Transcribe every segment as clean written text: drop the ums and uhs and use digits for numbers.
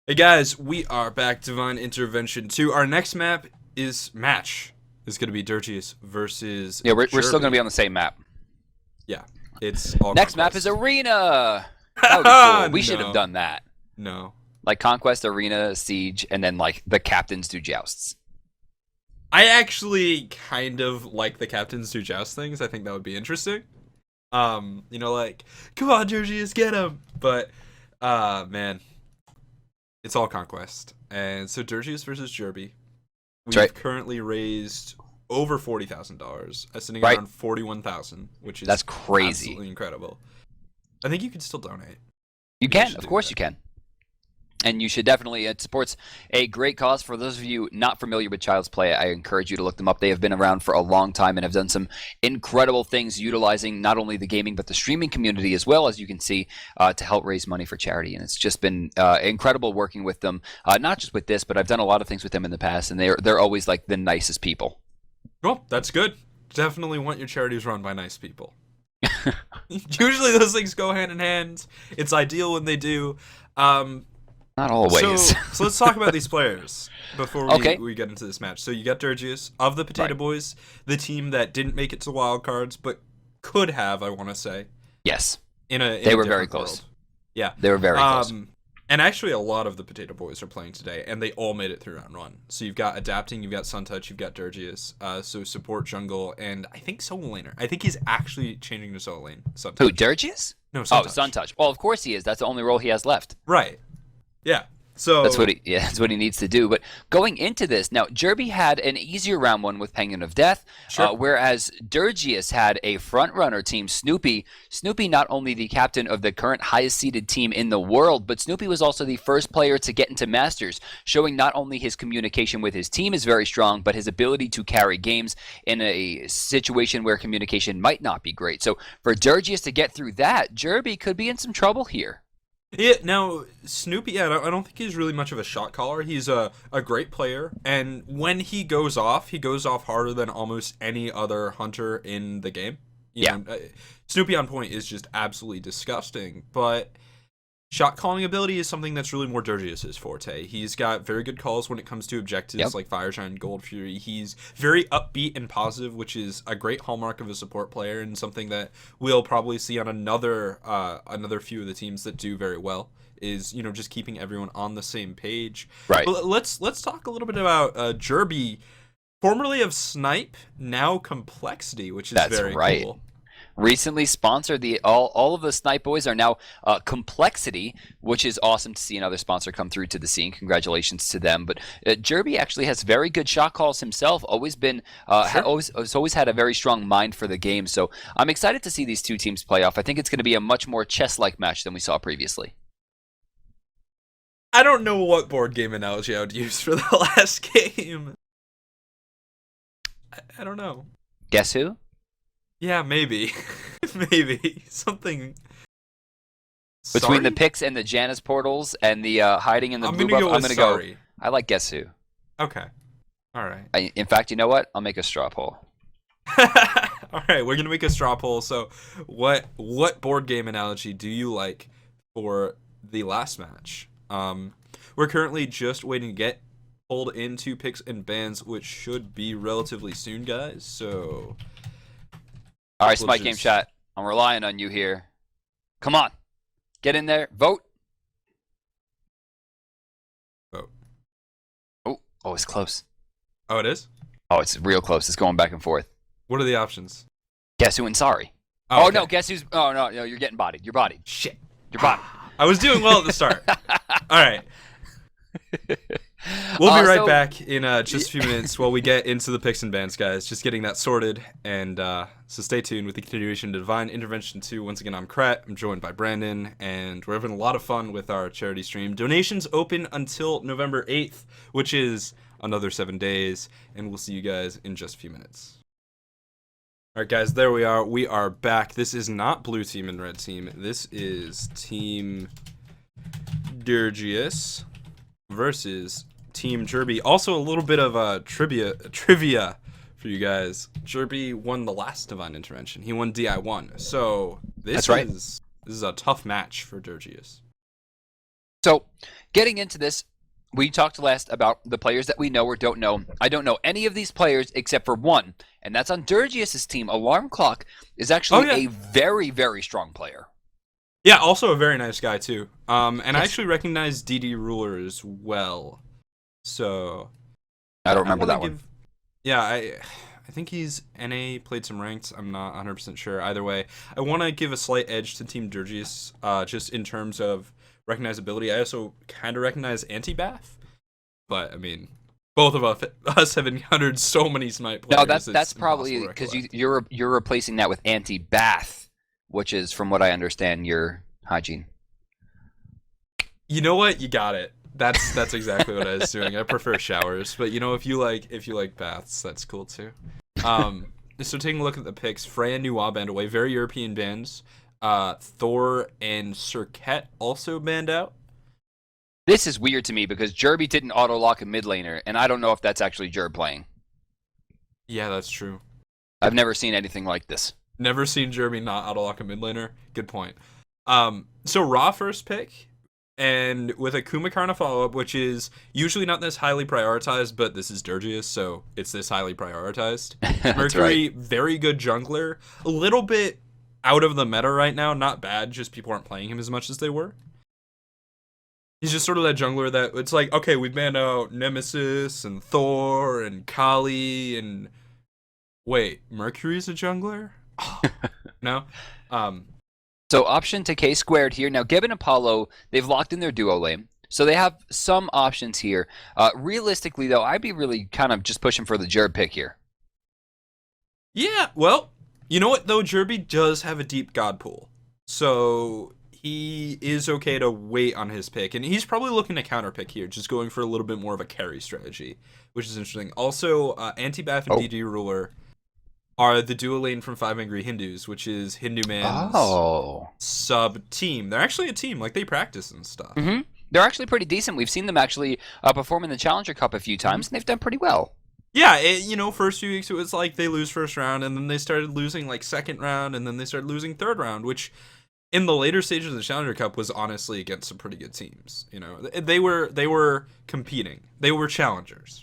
Hey guys, we are back. Divine Intervention 2. Our next map is match. It's going to be Dirtius versus Yeah, we're still going to be Jerby. on the same map. Yeah, it's all Next map is conquest. Arena. That would be cool. We should have No, done that. no. Like Conquest, Arena, Siege, and then like the captains do jousts. I actually kind of like the captains do joust things. I think that would be interesting. Like, come on, Dirtius, get him. But, man, it's all conquest. And so Dirtius versus Jerby. That's We've right. currently raised over $40,000, sitting Right. around 41,000, which is That's crazy. absolutely incredible. I think you can still donate. You Maybe I can, should of do course that. you can. And you should definitely, it supports a great cause. For those of you not familiar with Child's Play, I encourage you to look them up. They have been around for a long time and have done some incredible things utilizing not only the gaming but the streaming community as well, as you can see, to help raise money for charity. And it's just been incredible working with them, not just with this, but I've done a lot of things with them in the past, and they're always like the nicest people. Well, that's good. Definitely want your charities run by nice people. Usually those things go hand in hand. It's ideal when they do. Not always. So let's talk about these players before Okay. we get into this match. So you got Dirgius of the Potato Right. Boys, the team that didn't make it to wild cards but could have, I want to say, Yes. in They a were very different close. world. Yeah. They were very close. And actually a lot of the Potato Boys are playing today, and they all made it through round one. So you've got Adapting, you've got Suntouch, you've got Dirgius, so support jungle, and I think solo laner. I think he's actually changing to solo lane. Suntouch. Who, Dirgius? No, Oh, Suntouch. Suntouch. Well, of course he is. That's the only role he has left. Right. Yeah. So That's what he needs to do. But going into this, now Jerby had an easier round one with Penguin of Death, Sure. whereas Dirgius had a front runner team, Snoopy. Snoopy not only the captain of the current highest seeded team in the world, but Snoopy was also the first player to get into Masters, showing not only his communication with his team is very strong, but his ability to carry games in a situation where communication might not be great. So for Dirgius to get through that, Jerby could be in some trouble here. Yeah, now Snoopy, yeah, I don't think he's really much of a shot caller. He's a great player, and when he goes off harder than almost any other hunter in the game. Yeah. Snoopy on point is just absolutely disgusting, but shot calling ability is something that's really more Dirgius's forte. He's got very good calls when it comes to objectives Yep. like Fire Giant, Gold Fury. He's very upbeat and positive, which is a great hallmark of a support player and something that we'll probably see on another few of the teams that do very well. Is just keeping everyone on the same page. Right. But let's talk a little bit about Jerby, formerly of Snipe, now Complexity, which is That's very right. cool. Recently sponsored the all of the Snipe Boys are now Complexity, which is awesome to see another sponsor come through to the scene. Congratulations to them. But Jerby actually has very good shot calls himself. Always been Sure. has always had a very strong mind for the game. So I'm excited to see these two teams play off. I think it's going to be a much more chess-like match than we saw previously. I don't know what board game analogy I would use for the last game. I don't know. Guess who? Yeah, maybe. Maybe. Something. Between the Sorry? picks and the Janus portals and the hiding in the I'm blue gonna buff, go I'm with going to go. sorry. I like Guess Who. Okay. Alright. In fact, you know what? I'll make a straw poll. Alright, we're gonna make a straw poll. So what board game analogy do you like for the last match? We're currently just waiting to get pulled into picks and bans, which should be relatively soon, guys. So All right, We'll Spike Game just- Chat. I'm relying on you here. Come on. Get in there. Vote. vote. Oh, it's close. Oh, it is? Oh, it's real close. It's going back and forth. What are the options? Guess who and sorry. Oh, okay. no, guess who's. Oh, no, you're getting bodied. You're bodied. Shit. You're bodied. I was doing well at the start. All right. We'll be right So- back in just a few minutes while we get into the picks and bans, guys. Just getting that sorted. And so stay tuned with the continuation to Divine Intervention 2. Once again, I'm Krat. I'm joined by Brandon. And we're having a lot of fun with our charity stream. Donations open until November 8th, which is another 7 days. And we'll see you guys in just a few minutes. All right, guys, there we are. We are back. This is not blue team and red team. This is Team Dirgius versus Team Jerby. Also, a little bit of trivia for you guys. Jerby won the last Divine Intervention. He won DI1. So this That's right. is a tough match for Dirgius. So, getting into this, we talked last about the players that we know or don't know. I don't know any of these players except for one, and that's on Durgius's team. Alarm Clock is Oh actually yeah, a very, very strong player. yeah. Also a very nice guy too. And I Yes. actually recognize DD Ruler as well. So I don't I remember want to that one. give. Yeah, I think he's NA, played some ranked. I'm not 100% sure. Either way, I want to give a slight edge to Team Durgius, just in terms of recognizability. I also kind of recognize Anti-Bath, but I mean, both of us have encountered so many Smite No, players, that's it's impossible probably to because recollect. you're replacing that with anti-bath, which is, from what I understand, your hygiene. You know what? You got it. That's exactly what I was doing. I prefer showers, but if you like baths, that's cool too. So taking a look at the picks, Freya and Nuwa banned away, very European bands. Thor and Serket also banned out. This is weird to me because Jerby didn't auto lock a mid laner, and I don't know if that's actually Jerb playing. Yeah, that's true. I've never seen anything like this. Never seen Jeremy not auto-lock a mid laner. Good point. So Raw first pick, and with a Kumakarna follow-up, which is usually not this highly prioritized, but this is Durgius, so it's this highly prioritized. That's right. Mercury, very good jungler. A little bit out of the meta right now. Not bad, just people aren't playing him as much as they were. He's just sort of that jungler that it's like, okay, we've banned out Nemesis and Thor and Kali and wait, Mercury's a jungler? No? Um, So option to K squared here. Now, Geb and Apollo, they've locked in their duo lane. So they have some options here. Realistically, though, I'd be really kind of just pushing for the Jerb pick here. yeah, well, you know what, though? Jerby does have a deep god pool. So he is okay to wait on his pick. And he's probably looking to counter pick here, just going for a little bit more of a carry strategy, which is interesting. Also, Anti-Bath and Oh. DD Ruler are the duo lane from Five Angry Hindus, which is Hindu Man's Oh. sub team. They're actually a team, like they practice and stuff. Mm-hmm. They're actually pretty decent. We've seen them actually perform in the Challenger Cup a few times, and they've done pretty well. Yeah, first few weeks it was like they lose first round, and then they started losing like second round, and then they started losing third round, which in the later stages of the Challenger Cup was honestly against some pretty good teams. They were competing. They were challengers.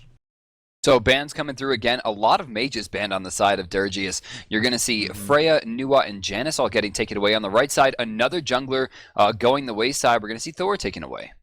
So bans coming through again. A lot of mages banned on the side of Durgius. You're going to see Mhm. Freya, Nuwa, and Janice all getting taken away on the right side. Another jungler going the wayside. We're going to see Thor taken away.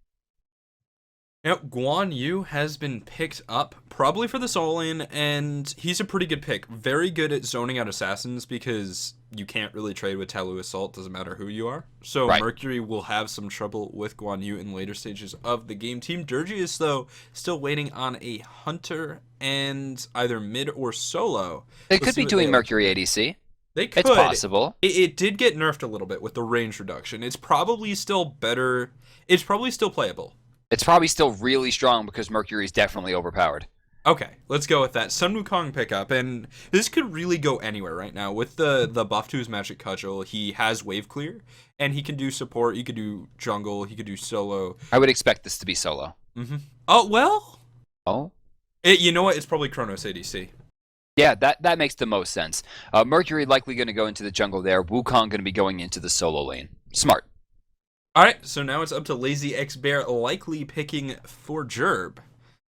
Yep, Guan Yu has been picked up, probably for the solo lane, and he's a pretty good pick. Very good at zoning out assassins because you can't really trade with Talu Assault, doesn't matter who you are. So Right. Mercury will have some trouble with Guan Yu in later stages of the game. Team Durgius, though, still waiting on a Hunter and either mid or solo. They Let's could see be what doing they Mercury ADC. They could. It's possible. It did get nerfed a little bit with the range reduction. It's probably still better. It's probably still playable. It's probably still really strong because Mercury is definitely overpowered. Okay, let's go with that. Sun Wukong pickup, and this could really go anywhere right now. With the buff to his Magic Cudgel, he has wave clear, and he can do support, he could do jungle, he could do solo. I would expect this to be solo. Mm-hmm. Oh, well, Oh? you know what? It's probably Chronos ADC. Yeah, that makes the most sense. Mercury likely going to go into the jungle there. Wukong going to be going into the solo lane. Smart. All right, so now it's up to Lazy X Bear, likely picking for Jerb.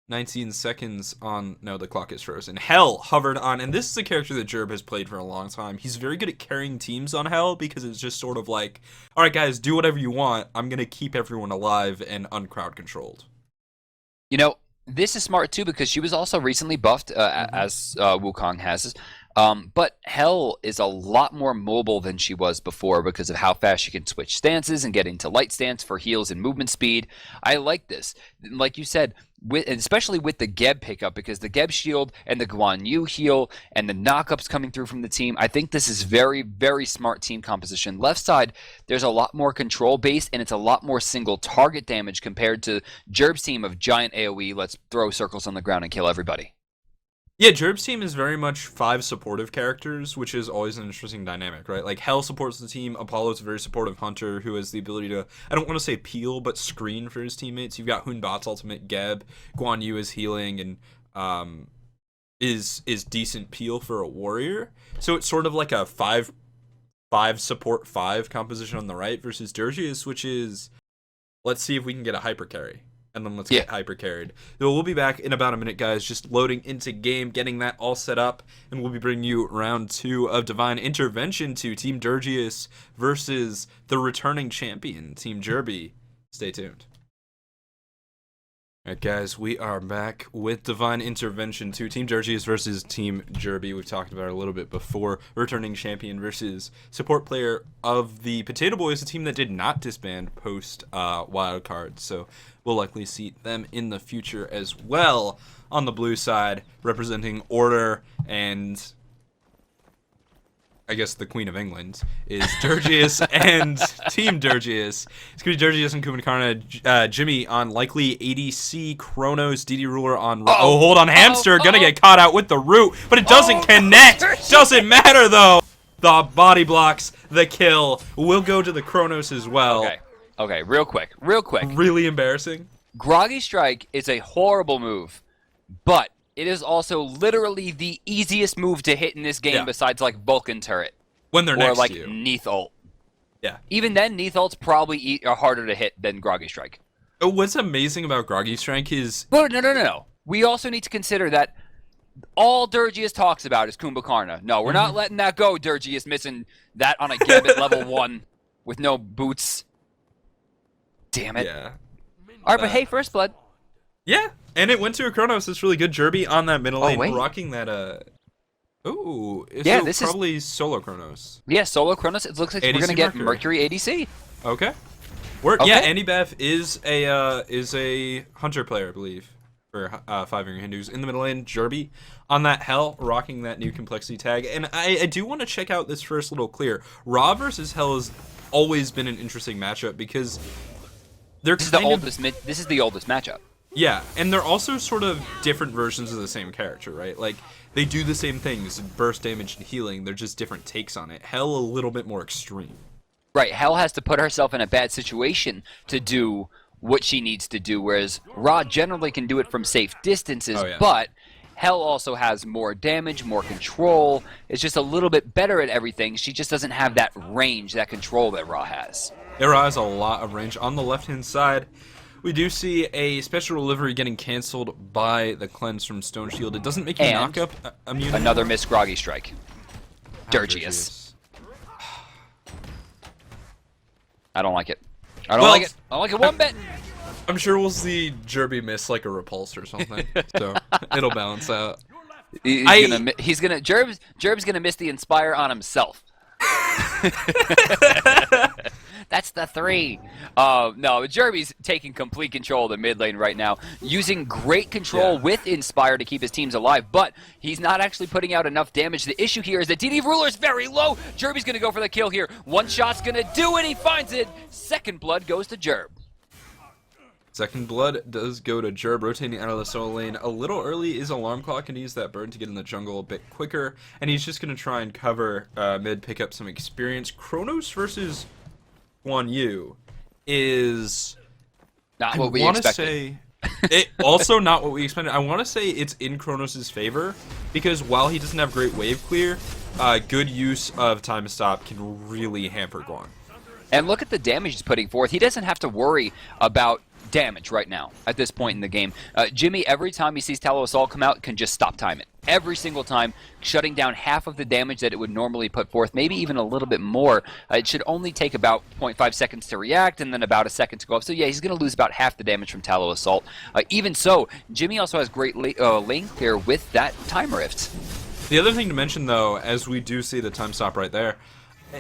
19 seconds on. No, the clock is frozen. Hell hovered on, and this is a character that Jerb has played for a long time. He's very good at carrying teams on Hell because it's just sort of like, all right, guys, do whatever you want. I'm going to keep everyone alive and uncrowd controlled. You know, this is smart too because she was also recently buffed, as Wukong has. But Hell is a lot more mobile than she was before because of how fast she can switch stances and get into light stance for heals and movement speed. I like this. Like you said, especially with the Geb pickup, because the Geb shield and the Guan Yu heal and the knockups coming through from the team, I think this is very, very smart team composition. Left side, there's a lot more control based and it's a lot more single target damage compared to Jerb's team of giant AoE, let's throw circles on the ground and kill everybody. Yeah, Jerb's team is very much 5 supportive characters, which is always an interesting dynamic, right? Like, Hell supports the team, Apollo's a very supportive hunter who has the ability to, I don't want to say peel, but screen for his teammates. You've got Hunbat's ultimate Geb, Guan Yu is healing, and is decent peel for a warrior. So it's sort of like a 5 support 5 composition on the right versus Durgius, which is Let's see if we can get a hyper carry. And then let's get hyper carried. So we'll be back in about a minute, guys, just loading into game, getting that all set up, and we'll be bringing you round 2 of Divine Intervention to Team Durgius versus the returning champion, Team Jerby. Stay tuned. Alright, guys, we are back with Divine Intervention 2, Team Durgius versus Team Jerby. We've talked about it a little bit before. Returning champion versus support player of the Potato Boys, a team that did not disband post wildcard. So we'll likely see them in the future as well. On the blue side, representing Order and I guess the Queen of England is Durgius and Team Durgius. It's going to be Durgius and Kumakarna. Jimmy on likely ADC, Kronos, DD Ruler on... Oh, hold on, Hamster going to get caught out with the root, but it doesn't connect. Doesn't matter, though. The body blocks the kill. We'll go to the Kronos as well. Okay, real quick. Really embarrassing. Groggy Strike is a horrible move, but it is also literally the easiest move to hit in this game besides, like, Vulcan Turret. When they're next to you. Or, like, Neath Ult. Yeah. Even then, Neath Ults probably are harder to hit than Groggy Strike. What's amazing about Groggy Strike is... No. We also need to consider that all Durgius talks about is Kumbhakarna. No, we're not letting that go, Durgius, missing that on a Gambit level 1 with no boots. Damn it. Yeah. Alright, but hey, First Blood. Yeah, and it went to a Kronos. It's really good. Jerby on that middle lane, rocking that, Ooh, yeah, so this probably is solo Kronos. Yeah, solo Kronos. It looks like we're gonna get Mercury ADC. Okay. Yeah, Andy Beth is a hunter player, I believe, for Five-Finger Hindus. In the middle lane, Jerby on that Hell, rocking that new complexity tag. And I do want to check out this first little clear. Ra versus Hell has always been an interesting matchup because they're this is the oldest matchup. Yeah, and they're also sort of different versions of the same character, right? Like, they do the same things, burst damage and healing, they're just different takes on it. Hell a little bit more extreme. Right, Hell has to put herself in a bad situation to do what she needs to do, whereas Ra generally can do it from safe distances, but Hell also has more damage, more control, is just a little bit better at everything. She just doesn't have that range, that control that Ra has. Ra has a lot of range. On the left-hand side, we do see a special delivery getting canceled by the cleanse from Stone Shield. It doesn't make you knock up immunity. Another missed Groggy Strike. Durgius. I don't like it. I don't like it one bit. I'm sure we'll see Jerby miss like a repulse or something, so it'll balance out. Jerb's gonna miss the Inspire on himself. That's the 3. No, Jerby's taking complete control of the mid lane right now, using great control with Inspire to keep his teams alive, but he's not actually putting out enough damage. The issue here is that DD Ruler's very low. Jerby's going to go for the kill here. One shot's going to do it. He finds it. Second blood goes to Jerb. Second blood does go to Jerb, rotating out of the solo lane. A little early is Alarm Clock, and use that burn to get in the jungle a bit quicker, and he's just going to try and cover mid, pick up some experience. Kronos versus Guan Yu is not what we expected. Also not what we expected. I want to say it's in Kronos' favor because while he doesn't have great wave clear, good use of time stop can really hamper Guan. And look at the damage he's putting forth. He doesn't have to worry about damage right now at this point in the game. Jimmy, every time he sees Tallow Assault come out, can just stop time it. Every single time, shutting down half of the damage that it would normally put forth, maybe even a little bit more. It should only take about 0.5 seconds to react and then about a second to go up. So yeah, he's going to lose about half the damage from Tallow Assault. Even so, Jimmy also has great lane clear with that Time Rift. The other thing to mention, though, as we do see the time stop right there,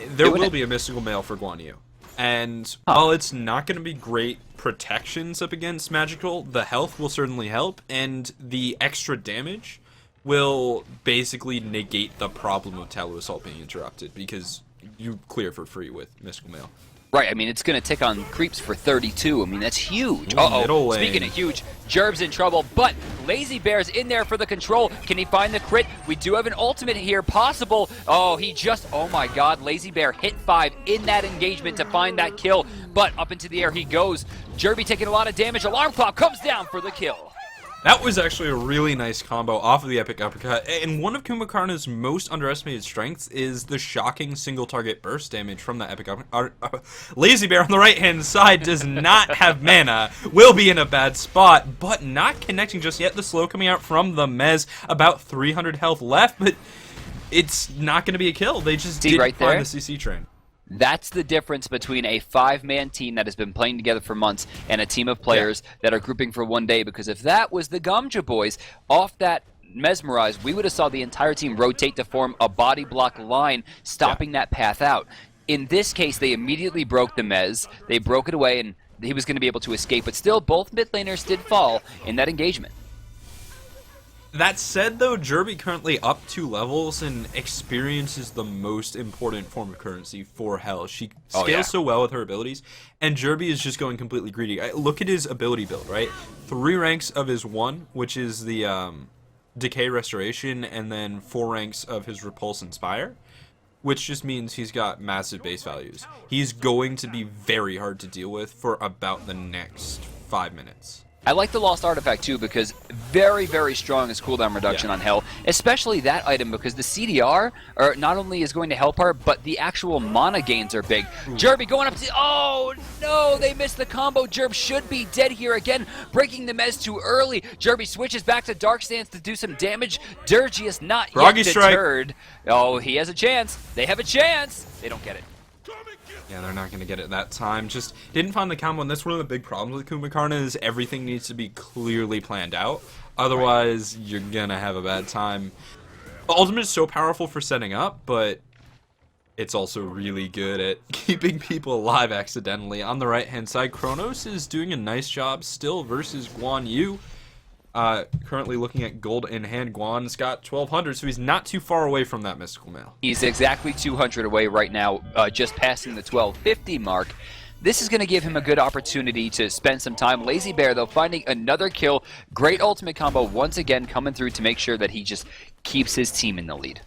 there will be a Mystical Mail for Guan Yu. And while it's not going to be great protections up against Magical, the health will certainly help, and the extra damage will basically negate the problem of Tallow Assault being interrupted, because you clear for free with Mystical Mail. Right, I mean, it's going to tick on creeps for 32. I mean, that's huge. Uh-oh, speaking of huge, Jerb's in trouble, but Lazy Bear's in there for the control. Can he find the crit? We do have an ultimate here, possible. Oh my god, Lazy Bear hit 5 in that engagement to find that kill, but up into the air he goes. Jerby taking a lot of damage. Alarm Clock comes down for the kill. That was actually a really nice combo off of the epic uppercut, and one of Kumakarna's most underestimated strengths is the shocking single target burst damage from that epic uppercut. Lazy Bear on the right hand side does not have mana, will be in a bad spot, but not connecting just yet. The slow coming out from the Mez, about 300 health left, but it's not going to be a kill. They just didn't right find there? the CC train. That's the difference between a 5-man team that has been playing together for months and a team of players that are grouping for one day. Because if that was the Gamja boys off that Mesmerize, we would have saw the entire team rotate to form a body block line, stopping that path out. In this case, they immediately broke the Mez. They broke it away, and he was going to be able to escape. But still, both mid laners did fall in that engagement. That said, though, Jerby currently up 2 levels, and experience is the most important form of currency for Hell. She scales so well with her abilities, and Jerby is just going completely greedy. Look at his ability build, right? 3 ranks of his 1, which is the Decay Restoration, and then 4 ranks of his Repulse Inspire, which just means he's got massive base values. He's going to be very hard to deal with for about the next 5 minutes. I like the Lost Artifact too because very, very strong is cooldown reduction on Hell, especially that item because the CDR not only is going to help her, but the actual mana gains are big. Jerby going up to... Oh, no! They missed the combo. Jerb should be dead here again, breaking the Mez too early. Jerby switches back to Dark Stance to do some damage. Dirgius not Froggy yet deterred. Oh, he has a chance. They have a chance. They don't get it. Yeah, they're not going to get it that time. Just didn't find the combo, and that's one of the big problems with Kumakarna is everything needs to be clearly planned out. Otherwise, you're going to have a bad time. The ultimate is so powerful for setting up, but it's also really good at keeping people alive accidentally. On the right-hand side, Kronos is doing a nice job still versus Guan Yu. Currently looking at gold in hand. Guan's got 1200, so he's not too far away from that mystical mail. He's exactly 200 away right now, just passing the 1250 mark. This is going to give him a good opportunity to spend some time. Lazy Bear, though, finding another kill. Great ultimate combo once again coming through to make sure that he just keeps his team in the lead.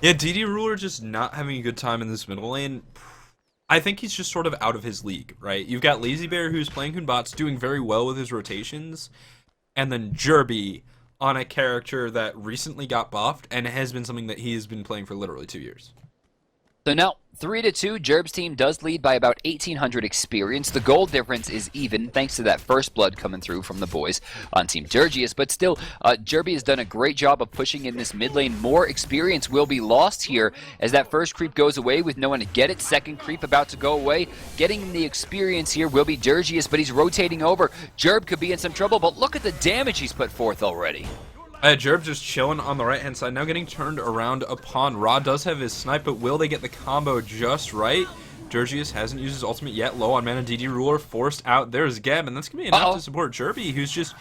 Yeah, DD Ruler just not having a good time in this middle lane. I think he's just sort of out of his league, right? You've got Lazy Bear, who's playing Hunbots, doing very well with his rotations. And then Jerby on a character that recently got buffed and has been something that he has been playing for literally 2 years. So now, 3-2, Jerb's team does lead by about 1,800 experience. The gold difference is even, thanks to that first blood coming through from the boys on Team Dirgius. But still, Jerby has done a great job of pushing in this mid lane. More experience will be lost here as that first creep goes away with no one to get it. Second creep about to go away. Getting the experience here will be Dirgius, but he's rotating over. Jerb could be in some trouble, but look at the damage he's put forth already. Jerb just chilling on the right-hand side, now getting turned around upon. Ra does have his snipe, but will they get the combo just right? Dirgius hasn't used his ultimate yet, low on mana. DD Ruler forced out. There's Geb, and that's going to be enough to support Jerby, who's just...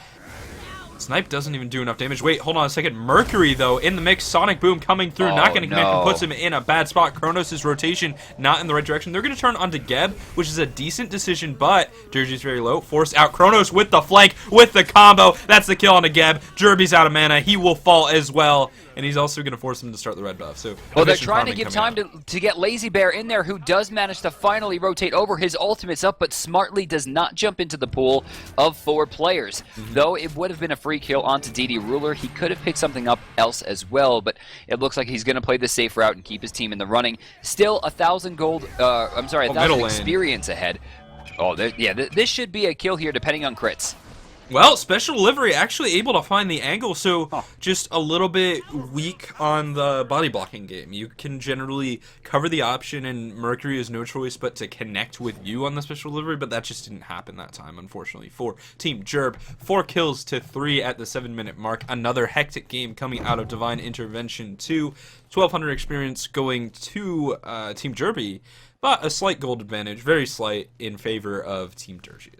Snipe doesn't even do enough damage. Wait, hold on a second. Mercury, though, in the mix. Sonic Boom coming through, not going to connect and puts him in a bad spot. Kronos' rotation not in the right direction. They're going to turn onto Geb, which is a decent decision, but Dirgy's very low. Forced out. Kronos with the flank, with the combo. That's the kill on a Geb. Jerby's out of mana. He will fall as well. And he's also going to force him to start the red buff. So, well, they're trying to give time to get Lazy Bear in there, who does manage to finally rotate over. His ultimate's up, but smartly does not jump into the pool of 4 players. Though it would have been a free kill onto DD Ruler, he could have picked something up else as well, but it looks like he's going to play the safe route and keep his team in the running. Still 1,000 gold, I'm sorry, 1,000 experience ahead. Oh, this should be a kill here depending on crits. Well, Special Delivery actually able to find the angle, so just a little bit weak on the body blocking game. You can generally cover the option, and Mercury has no choice but to connect with you on the Special Delivery, but that just didn't happen that time, unfortunately, for Team Jerb. 4 kills to 3 at the 7-minute mark. Another hectic game coming out of Divine Intervention 2. 1,200 experience going to Team Jerby, but a slight gold advantage, very slight, in favor of Team Dirgy.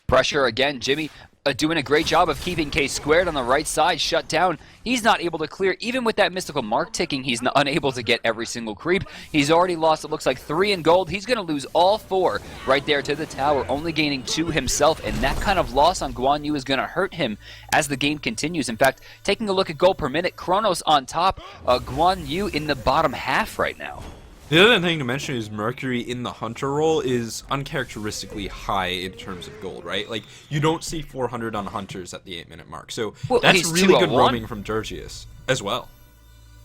Pressure again, Jimmy doing a great job of keeping K squared on the right side shut down. He's not able to clear, even with that mystical mark ticking, he's unable to get every single creep. He's already lost, it looks like 3 in gold. He's going to lose all 4 right there to the tower, only gaining 2 himself, and that kind of loss on Guan Yu is going to hurt him as the game continues. In fact, taking a look at gold per minute, Kronos on top, Guan Yu in the bottom half right now. The other thing to mention is Mercury in the Hunter role is uncharacteristically high in terms of gold, right? Like, you don't see 400 on Hunters at the 8-minute mark. So Well, that's he's really good 201. roaming from Durgius as well.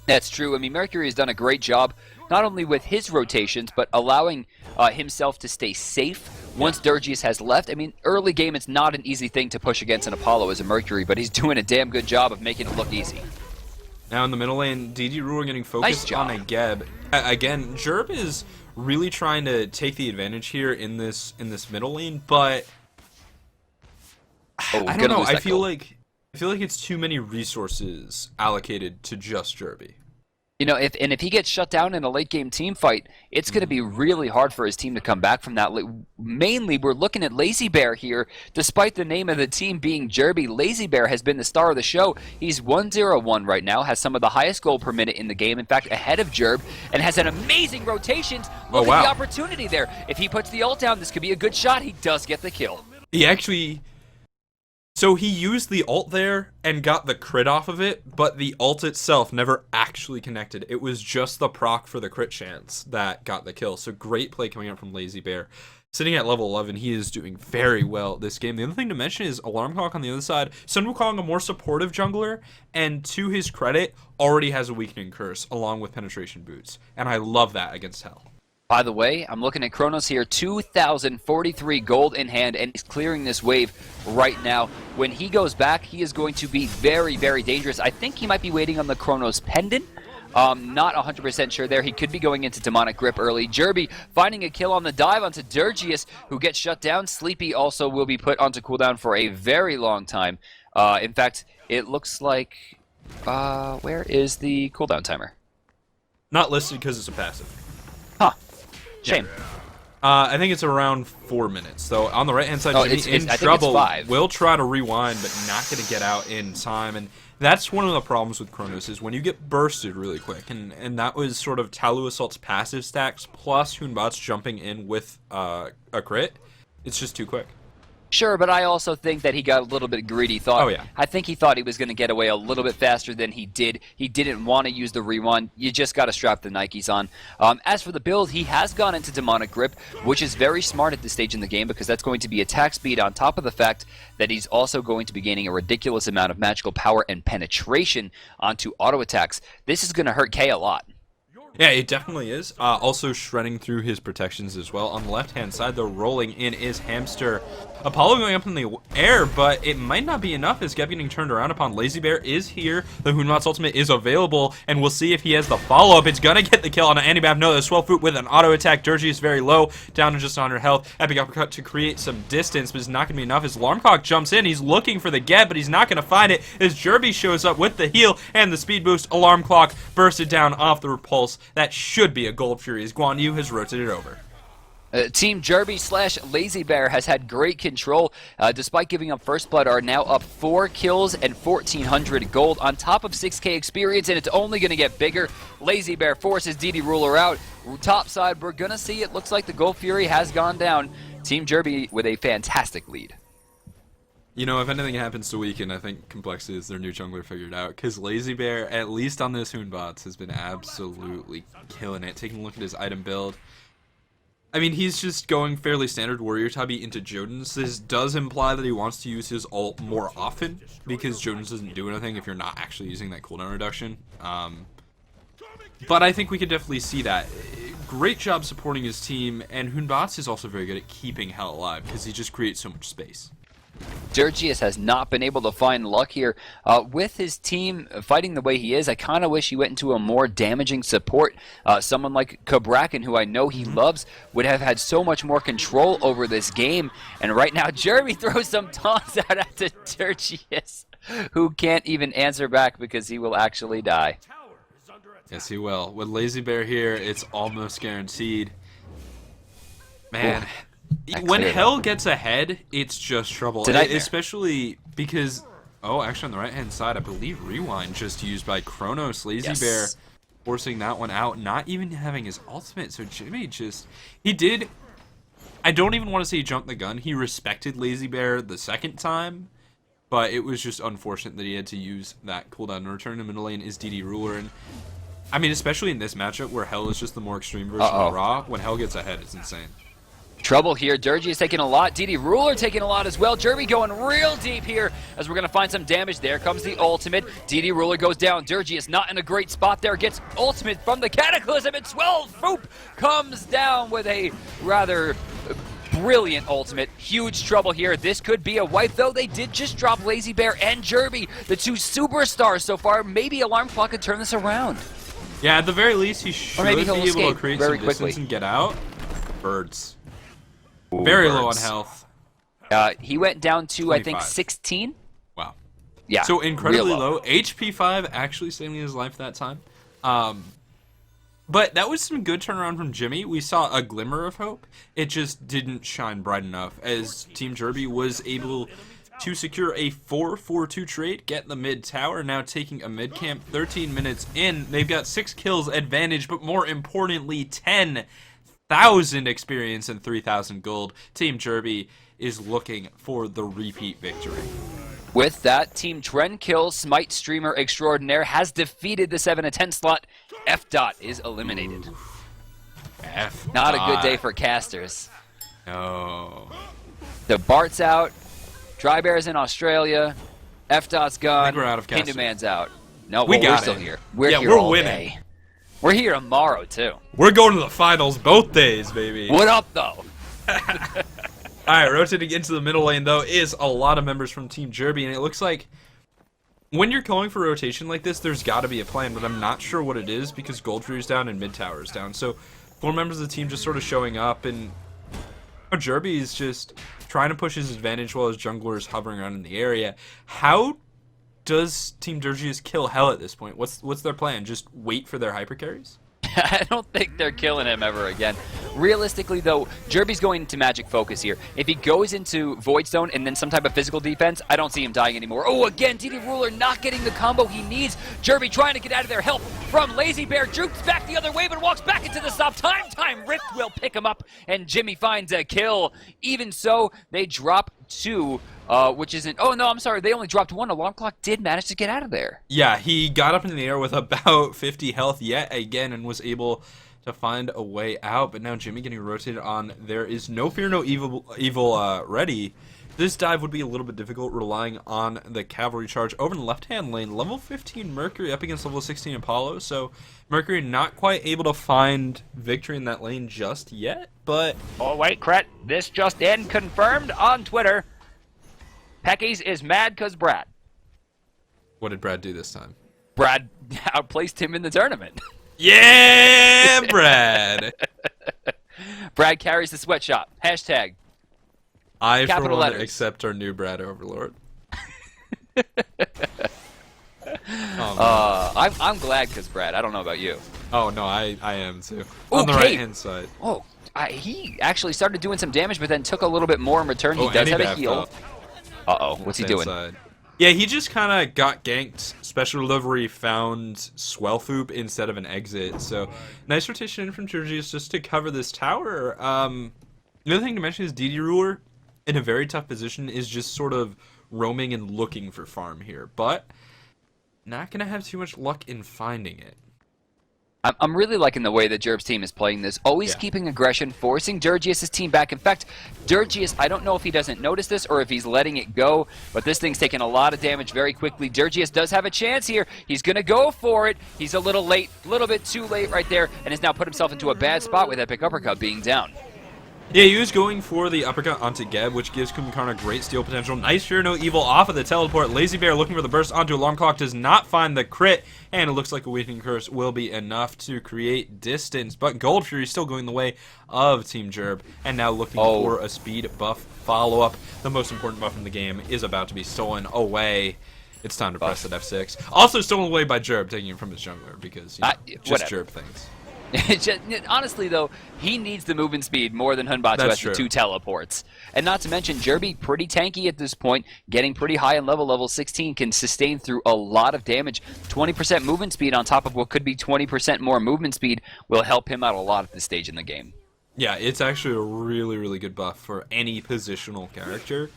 That's true. I mean, Mercury has done a great job, not only with his rotations, but allowing himself to stay safe once Durgius has left. I mean, early game, it's not an easy thing to push against an Apollo as a Mercury, but he's doing a damn good job of making it look easy. Now in the middle lane, DD Ruler getting focused job. on a Geb. Again, Jerb is really trying to take the advantage here in this middle lane, but Oh, I don't know. I feel like it's too many resources allocated to just Jerby. You know, if he gets shut down in a late game team fight, it's going to be really hard for his team to come back from that. Mainly, we're looking at Lazy Bear here. Despite the name of the team being Jerby, Lazy Bear has been the star of the show. He's 1-0-1 right now, has some of the highest gold per minute in the game, in fact, ahead of Jerb, and has an amazing rotations. Look at the opportunity there. If he puts the ult down, this could be a good shot. He does get the kill. He actually... So he used the ult there and got the crit off of it, but the ult itself never actually connected. It was just the proc for the crit chance that got the kill. So great play coming out from Lazy Bear. Sitting at level 11, he is doing very well this game. The other thing to mention is Alarm Clock on the other side. Sun Wukong, a more supportive jungler, and to his credit, already has a weakening curse along with penetration boots. And I love that against Hell. By the way, I'm looking at Kronos here, 2,043 gold in hand, and he's clearing this wave right now. When he goes back, he is going to be very, very dangerous. I think he might be waiting on the Kronos Pendant. Not 100% sure there. He could be going into Demonic Grip early. Jerby finding a kill on the dive onto Durgius, who gets shut down. Sleepy also will be put onto cooldown for a very long time. In fact, it looks like... where is the cooldown timer? Not listed because it's a passive. Huh. Shame. I think it's around 4 minutes. So on the right-hand side, Jimmy in I think trouble. it's 5. Will try to rewind, but not going to get out in time. And that's one of the problems with Kronos is when you get bursted really quick. And that was sort of Talu Assault's passive stacks plus Hunbat's jumping in with a crit. It's just too quick. Sure, but I also think that he got a little bit greedy. I think he thought he was going to get away a little bit faster than he did. He didn't want to use the rewind. You just got to strap the Nikes on. As for the build, he has gone into Demonic Grip, which is very smart at this stage in the game because that's going to be attack speed on top of the fact that he's also going to be gaining a ridiculous amount of magical power and penetration onto auto attacks. This is going to hurt K a lot. Yeah, it definitely is. Also shredding through his protections as well. On the left-hand side, though, rolling in is Hamster. Apollo going up in the air, but it might not be enough as Geb getting turned around upon. Lazy Bear is here. The Hunbat's ultimate is available, and we'll see if he has the follow-up. It's going to get the kill on an anti-bap. No, the Swellfoot with an auto attack. Durgi is very low, down to just 100 health. Epic uppercut to create some distance, but it's not going to be enough as Alarm Clock jumps in. He's looking for the Geb, but he's not going to find it as Jerby shows up with the heal and the speed boost. Alarm Clock bursted down off the repulse. That should be a Gold Fury as Guan Yu has rotated over. Team Jerby / Lazy Bear has had great control, despite giving up first blood, are now up 4 kills and 1,400 gold on top of 6k experience, and it's only going to get bigger. Lazy Bear forces DD Ruler out. Top side, we're going to see it looks like the Gold Fury has gone down. Team Jerby with a fantastic lead. You know, if anything happens to Weekend, I think Complexity is their new jungler figured out, because Lazy Bear, at least on this Hunbat's, has been absolutely killing it. Taking a look at his item build. I mean, he's just going fairly standard Warrior Tubby into Jotuns. This does imply that he wants to use his ult more often, because Jotuns doesn't do anything if you're not actually using that cooldown reduction. But I think we could definitely see that. Great job supporting his team, and Hunbat's is also very good at keeping Hell alive, because he just creates so much space. Durgius has not been able to find luck here. With his team fighting the way he is, I kind of wish he went into a more damaging support. Someone like Cabrakan, who I know he loves, would have had so much more control over this game. And right now, Jeremy throws some taunts out after Durgius, who can't even answer back because he will actually die. Yes, he will. With Lazy Bear here, it's almost guaranteed. Man. When Hell gets ahead, it's just trouble. Especially because, actually on the right-hand side, I believe Rewind just used by Kronos. Lazy Bear forcing that one out, not even having his ultimate. So Jimmy he did, I don't even want to say he jumped the gun. He respected Lazy Bear the second time, but it was just unfortunate that he had to use that cooldown. Return to middle lane is DD Ruler, and I mean, especially in this matchup where Hell is just the more extreme version of Raw. When Hell gets ahead, it's insane. Trouble here. Durgy is taking a lot. DD Ruler taking a lot as well. Derby going real deep here as we're going to find some damage. There comes the ultimate. DD Ruler goes down. Durgy is not in a great spot there. Gets ultimate from the Cataclysm. And 12 Foop comes down with a rather brilliant ultimate. Huge trouble here. This could be a wipe, though. They did just drop Lazy Bear and Derby, the two superstars so far. Maybe Alarm Clock could turn this around. Yeah, at the very least, he should be able to create some distance and get out. Birds. Ooh, very birds. low on health. He went down to, 25. I think, 16. Wow. Yeah. So incredibly low. HP 5 actually saving his life that time. But that was some good turnaround from Jimmy. We saw a glimmer of hope. It just didn't shine bright enough as Team Derby was able to secure a 4-4-2 trade, get the mid tower, now taking a mid camp 13 minutes in. They've got 6 kills advantage, but more importantly, 10,000 experience and 3,000 gold. Team Derby is looking for the repeat victory. With that, Team Trenkill, Smite Streamer Extraordinaire, has defeated the 7-10 slot. F. Dot is eliminated. F. Not a good day for casters. No. The Bart's out. Dry Bear's in Australia. F. Dot's gone. I think we're out of casters. Kingdom Man's out. No, we're still here. We're here we're all winning. day. We're here tomorrow, too. We're going to the finals both days, baby. What up, though? Alright, rotating into the middle lane, though, is a lot of members from Team Derby, and it looks like when you're going for rotation like this, there's got to be a plan, but I'm not sure what it is because Gold Fury's down and Mid Tower's down. So 4 members of the team just sort of showing up, and Derby is just trying to push his advantage while his jungler is hovering around in the area. How does Team Derby just kill Hell at this point? What's their plan? Just wait for their hyper carries? I don't think they're killing him ever again. Realistically, though, Derby's going into Magic Focus here. If he goes into Void Stone and then some type of physical defense, I don't see him dying anymore. Oh, again, DD Ruler not getting the combo he needs. Derby trying to get out of there. Help from Lazy Bear. Jukes back the other way, but walks back into the stop. Time Rift will pick him up, and Jimmy finds a kill. Even so, they drop 2. Which isn't... Oh, no, I'm sorry. They only dropped 1. Alarm Clock did manage to get out of there. Yeah, he got up in the air with about 50 health yet again and was able to find a way out. But now Jimmy getting rotated on. There is no fear, no evil ready. This dive would be a little bit difficult relying on the cavalry charge. Over in the left-hand lane, level 15 Mercury up against level 16 Apollo. So Mercury not quite able to find victory in that lane just yet, but... Oh, wait, Cret. This just in confirmed on Twitter. Peckies is mad because Brad. What did Brad do this time? Brad outplaced him in the tournament. Yeah, Brad! Brad carries the sweatshop. Hashtag. I, for capital one, letters. accept our new Brad Overlord. I'm glad because Brad. I don't know about you. Oh, no, I am too. Ooh, on the Kate. right-hand side. Oh, he actually started doing some damage, but then took a little bit more in return. He does have a heal. Uh-oh, what's he doing? Side. Yeah, he just kind of got ganked. Special delivery found Swellfoop instead of an exit. So, nice rotation in from Turgius just to cover this tower. The other thing to mention is DD Ruler, in a very tough position, is just sort of roaming and looking for farm here. But, not going to have too much luck in finding it. I'm really liking the way that Jerb's team is playing this. Always keeping aggression, forcing Durgius' team back. In fact, Durgius, I don't know if he doesn't notice this or if he's letting it go, but this thing's taking a lot of damage very quickly. Durgius does have a chance here. He's going to go for it. He's a little late, a little bit too late right there, and has now put himself into a bad spot with Epic Uppercut being down. Yeah, he was going for the uppercut onto Geb, which gives Kumakarna great steal potential. Nice Fear No Evil off of the teleport. Lazy Bear looking for the burst onto Alarm Clock, does not find the crit, and it looks like a Awakening Curse will be enough to create distance. But Gold Fury still going the way of Team Jerb, and now looking for a speed buff follow-up. The most important buff in the game is about to be stolen away. It's time to press at F6. Also stolen away by Jerb, taking it from his jungler, because, you know, just Jerb things. Honestly, though, he needs the movement speed more than Hunbot who has the 2 teleports. And not to mention, Jerby, pretty tanky at this point, getting pretty high in level 16, can sustain through a lot of damage. 20% movement speed on top of what could be 20% more movement speed will help him out a lot at this stage in the game. Yeah, it's actually a really, really good buff for any positional character.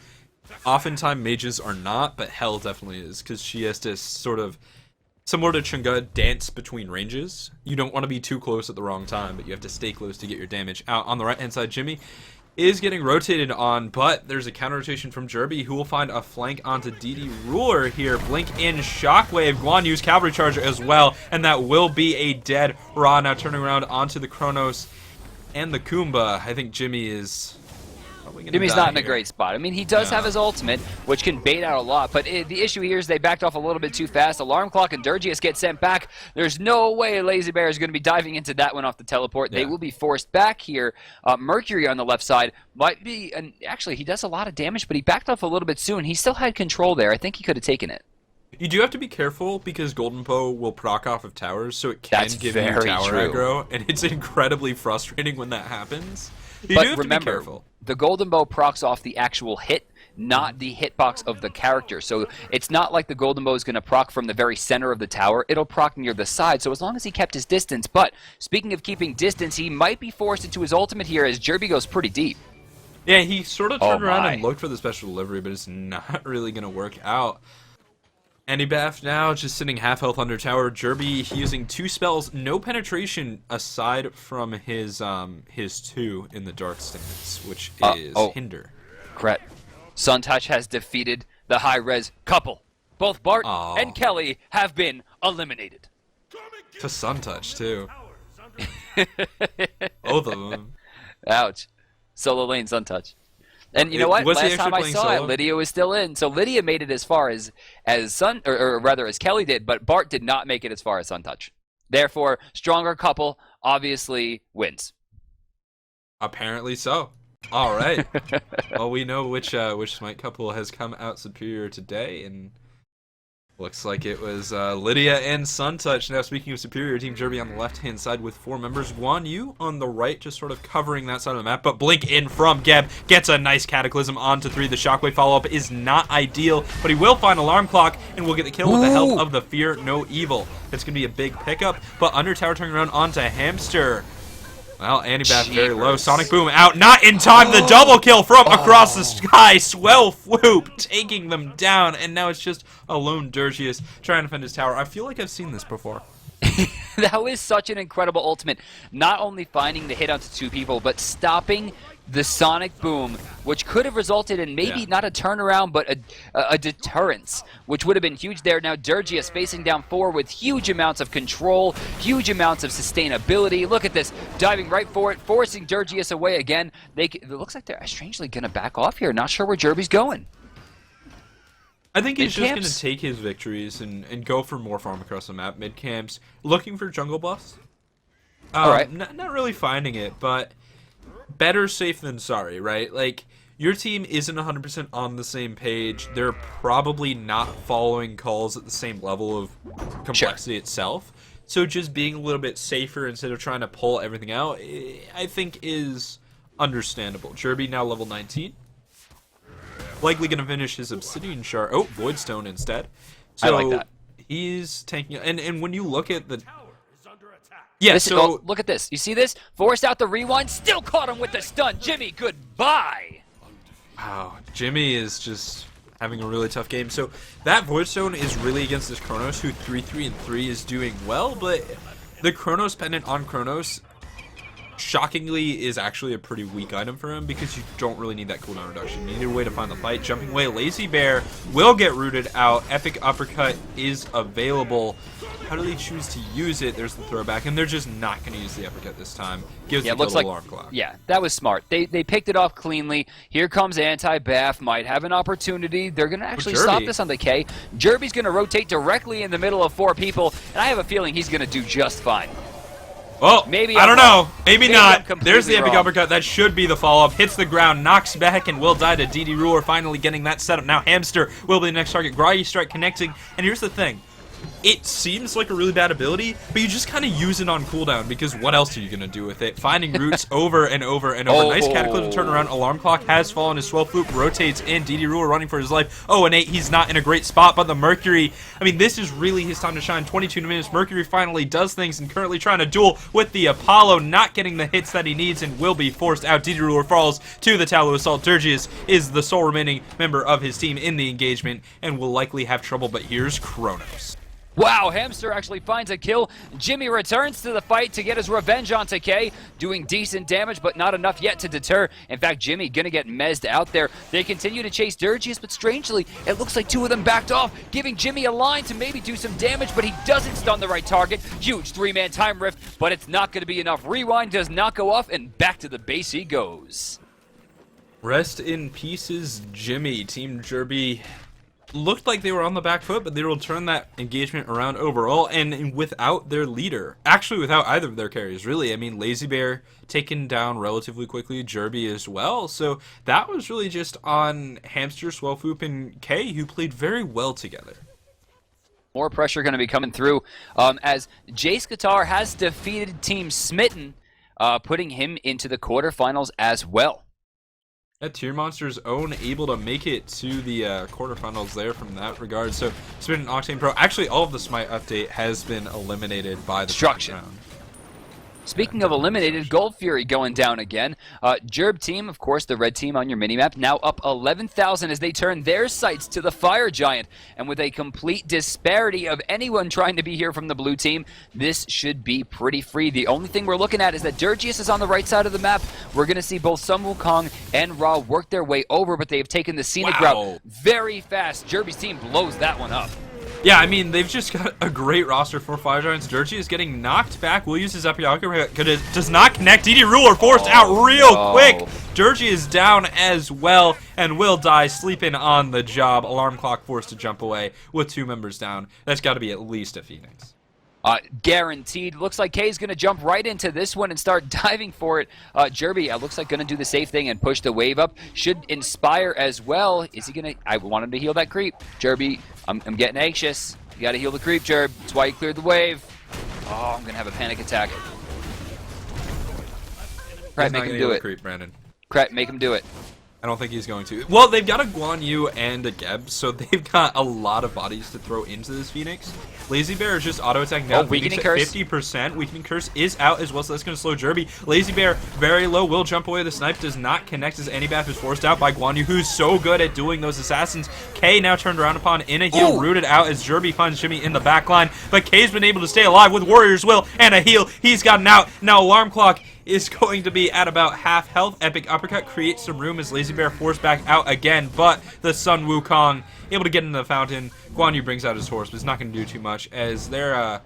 Oftentimes, mages are not, but Hell definitely is, because she has to sort of similar to Chunga, dance between ranges. You don't want to be too close at the wrong time, but you have to stay close to get your damage out. On the right-hand side, Jimmy is getting rotated on, but there's a counter rotation from Jerby, who will find a flank onto DD Ruler here. Blink in, Shockwave, Guan Yu's Cavalry Charger as well, and that will be a dead Ra. Now turning around onto the Chronos and the Kumba. I think Jimmy is... Jimmy's not in a great spot. I mean, he does have his ultimate, which can bait out a lot, but the issue here is they backed off a little bit too fast. Alarm Clock and Durgius get sent back. There's no way Lazy Bear is going to be diving into that one off the teleport. They will be forced back here. Mercury on the left side might be, and actually he does a lot of damage, but he backed off a little bit soon. He still had control there. I think he could have taken it. You do have to be careful because Golden Bow will proc off of towers, so it can give you tower aggro, and it's incredibly frustrating when that happens. You do have to be careful. The Golden Bow procs off the actual hit, not the hitbox of the character. So it's not like the Golden Bow is going to proc from the very center of the tower. It'll proc near the side, so as long as he kept his distance. But speaking of keeping distance, he might be forced into his ultimate here as Jerby goes pretty deep. Yeah, he sort of turned around and looked for the special delivery, but it's not really going to work out. Anti-Baff now just sitting half health under tower. Jerby using 2 spells, no penetration aside from his 2 in the dark stance, which is Hinder. Correct. Sun Touch has defeated the hi-rez couple. Both Bart and Kelly have been eliminated. To Sun Touch too. Both of them. Ouch. Solo lane Sun Touch. And you know what? Last time I saw it, Lydia was still in. So Lydia made it as far as Sun, or rather as Kelly did, but Bart did not make it as far as Sun Touch. Therefore, stronger couple obviously wins. Apparently so. All right. Well, we know which Smite couple has come out superior today, and looks like it was Lydia and Sun Touch. Now, speaking of superior, Team Jerby on the left-hand side with 4 members. Guan Yu on the right, just sort of covering that side of the map. But Blink in from Geb gets a nice Cataclysm onto 3. The Shockwave follow-up is not ideal, but he will find Alarm Clock and will get the kill with the help of the Fear No Evil. It's going to be a big pickup, but Under Tower turning around onto Hamster. Well, Anti-Bath very low. Sonic Boom out. Not in time. The double kill from across the sky. Swell Whoop taking them down. And now it's just a lone Durgius trying to defend his tower. I feel like I've seen this before. That was such an incredible ultimate. Not only finding the hit onto 2 people, but stopping the Sonic Boom, which could have resulted in maybe not a turnaround, but a deterrence, which would have been huge there. Now Durgius facing down 4 with huge amounts of control, huge amounts of sustainability. Look at this, diving right for it, forcing Durgius away again. It looks like they're strangely going to back off here. Not sure where Jerby's going. I think he's just going to take his victories and go for more farm across the map. Mid camps, looking for jungle buffs. All right. Not really finding it, but better safe than sorry, right? Like, your team isn't 100% on the same page. They're probably not following calls at the same level of complexity itself. So just being a little bit safer instead of trying to pull everything out, I think is understandable. Jerby now level 19. Likely going to finish his Obsidian Shard. Oh, Voidstone instead. So I like that. He's tanking. And when you look at the... Yeah, look at this. You see this? Forced out the rewind, still caught him with the stun. Jimmy, goodbye. Wow, Jimmy is just having a really tough game. So that Voidstone is really against this Chronos, who 3-3-3 is doing well, but the Chronos pendant on Chronos, shockingly, is actually a pretty weak item for him because you don't really need that cooldown reduction. You need a way to find the fight. Jumping away, Lazy Bear will get rooted out. Epic Uppercut is available. How do they choose to use it? There's the throwback, and they're just not going to use the Uppercut this time. Gives the looks like Alarm Clock. Yeah, that was smart. They picked it off cleanly. Here comes Anti-Baff. Might have an opportunity. They're going to actually stop this on the K. Jerby's going to rotate directly in the middle of 4 people, and I have a feeling he's going to do just fine. Well, maybe I don't know. Maybe not. There's the Epic wrong. Uppercut. That should be the follow-up. Hits the ground, knocks back, and will die to DD Ruler, finally getting that setup. Now Hamster will be the next target. Groggy Strike connecting. And here's the thing. It seems like a really bad ability, but you just kind of use it on cooldown because what else are you going to do with it? Finding roots over and over and over. Nice Cataclysm turnaround. Alarm Clock has fallen. His Swell Flute rotates in. DD Ruler running for his life. Oh, and 8. He's not in a great spot, but the Mercury, I mean, this is really his time to shine. 22 minutes. Mercury finally does things and currently trying to duel with the Apollo, not getting the hits that he needs and will be forced out. DD Ruler falls to the Tallow Assault. Durgius is the sole remaining member of his team in the engagement and will likely have trouble, but here's Chronos. Wow, Hamster actually finds a kill. Jimmy returns to the fight to get his revenge on Takei, doing decent damage, but not enough yet to deter. In fact, Jimmy gonna get mezzed out there. They continue to chase Dirgius, but strangely, it looks like two of them backed off, giving Jimmy a line to maybe do some damage, but he doesn't stun the right target. Huge three-man time rift, but it's not gonna be enough. Rewind does not go off, and back to the base he goes. Rest in pieces, Jimmy. Team Derby looked like they were on the back foot, but they will turn that engagement around overall, and without their leader. Actually, without either of their carries, really. I mean, Lazy Bear taken down relatively quickly, Jerby as well. So that was really just on Hamster, Swellfoop, and K, who played very well together. More pressure going to be coming through as Jace Guitar has defeated Team Smitten, putting him into the quarterfinals as well. Tiermonster's own able to make it to the quarterfinals there from that regard. So Smitten and Octane Pro, actually all of the Smite update has been eliminated by the Destruction. round. Speaking of eliminated, Gold Fury going down again. Jerb team, of course, the red team on your minimap, now up 11,000 as they turn their sights to the Fire Giant. And with a complete disparity of anyone trying to be here from the blue team, this should be pretty free. The only thing we're looking at is that Dirgius is on the right side of the map. We're going to see both Sun Wukong and Ra work their way over, but they have taken the scenic route very fast. Jerby's team blows that one up. Yeah, I mean, they've just got a great roster for Fire Giants. Dirgy is getting knocked back. Will use his Epiaca, but it does not connect. DD Ruler forced out real quick. Dirgy is down as well and will die sleeping on the job. Alarm clock forced to jump away with 2 members down. That's got to be at least a Phoenix. Guaranteed. Looks like Kay's going to jump right into this one and start diving for it. Jerby looks like going to do the safe thing and push the wave up. Should inspire as well. Is he going to... I want him to heal that creep. Jerby, I'm getting anxious. You got to heal the creep, Jerb. That's why you cleared the wave. Oh, I'm going to have a panic attack. Krat, make him do it. Creep, Brandon. Krat, make him do it. I don't think he's going to. Well, they've got a Guan Yu and a Geb, so they've got a lot of bodies to throw into this Phoenix. Lazy Bear is just auto-attacking now. Weakening Curse. 50%. Weakening Curse is out as well, so that's going to slow Jerby. Lazy Bear, very low, will jump away. The snipe does not connect as Anibaf is forced out by Guan Yu, who's so good at doing those assassins. K now turned around upon in a heal, rooted out as Jerby finds Jimmy in the back line. But K's been able to stay alive with Warrior's Will and a heal. He's gotten out. Now Alarm Clock is going to be at about half health. Epic Uppercut creates some room as Lazy Bear forced back out again, but the Sun Wukong able to get into the fountain. Guan Yu brings out his horse, but it's not going to do too much as they're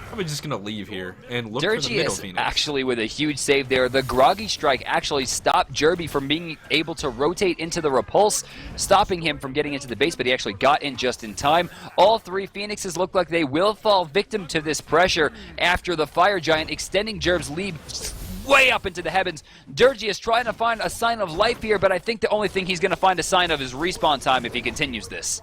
probably just going to leave here and look for the middle Phoenix. Actually with a huge save there. The Groggy Strike actually stopped Jerby from being able to rotate into the repulse, stopping him from getting into the base, but he actually got in just in time. All 3 Phoenixes look like they will fall victim to this pressure after the Fire Giant extending Jerb's lead way up into the heavens. Dirgy is trying to find a sign of life here, but I think the only thing he's going to find a sign of is respawn time if he continues this.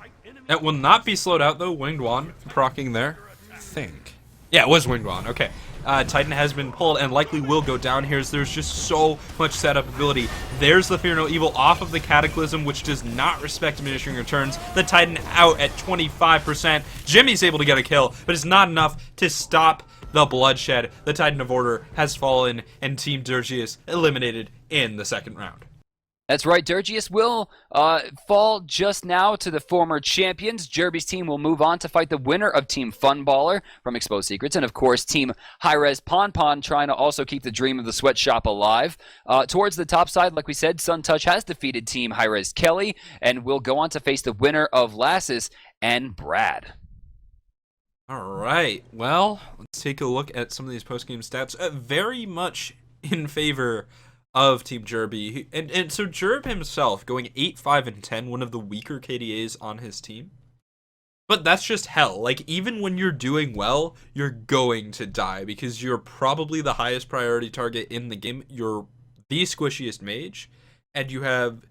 It will not be slowed out, though. Winged Wand procking there. I think. Yeah, it was Winged Wand. Okay. Titan has been pulled and likely will go down here as there's just so much setup ability. There's the Fear No Evil off of the Cataclysm, which does not respect diminishing returns. The Titan out at 25%. Jimmy's able to get a kill, but it's not enough to stop the bloodshed. The Titan of Order has fallen, and Team Dirgius eliminated in the second round. That's right, Dirgius will fall just now to the former champions. Jerby's team will move on to fight the winner of Team Funballer from Exposed Secrets, and of course Team hi-rez Pon Pon trying to also keep the dream of the sweatshop alive. Towards the top side, like we said, Sun Touch has defeated Team hi-rez Kelly, and will go on to face the winner of Lassus and Brad. All right, well, let's take a look at some of these post-game stats. Very much in favor of Team Jerby. And so Jerb himself going 8-5-10, one of the weaker KDAs on his team. But that's just hell. Like, even when you're doing well, you're going to die because you're probably the highest priority target in the game. You're the squishiest mage, and you have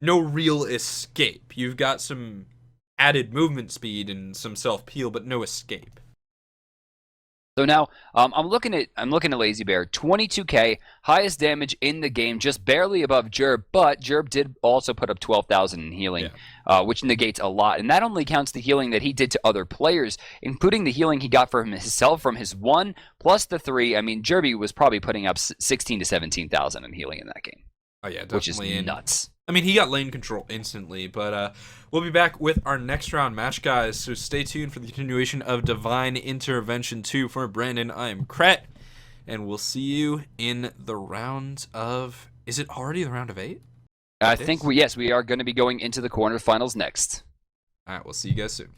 no real escape. You've got some added movement speed and some self-peel, but no escape. So now I'm looking at Lazy Bear, 22k, highest damage in the game, just barely above Jerb, but Jerb did also put up 12,000 in healing, which negates a lot, and that only counts the healing that he did to other players, including the healing he got from himself from his 1 plus the 3. I mean, Jerby was probably putting up 16 to 17,000 in healing in that game. Oh yeah, definitely. Which is nuts. I mean, he got lane control instantly, but we'll be back with our next round match, guys. So stay tuned for the continuation of Divine Intervention 2. For Brandon, I am Kret, and we'll see you in the round of... Is it already the round of 8? I think we are going to be going into the quarterfinals next. All right, we'll see you guys soon.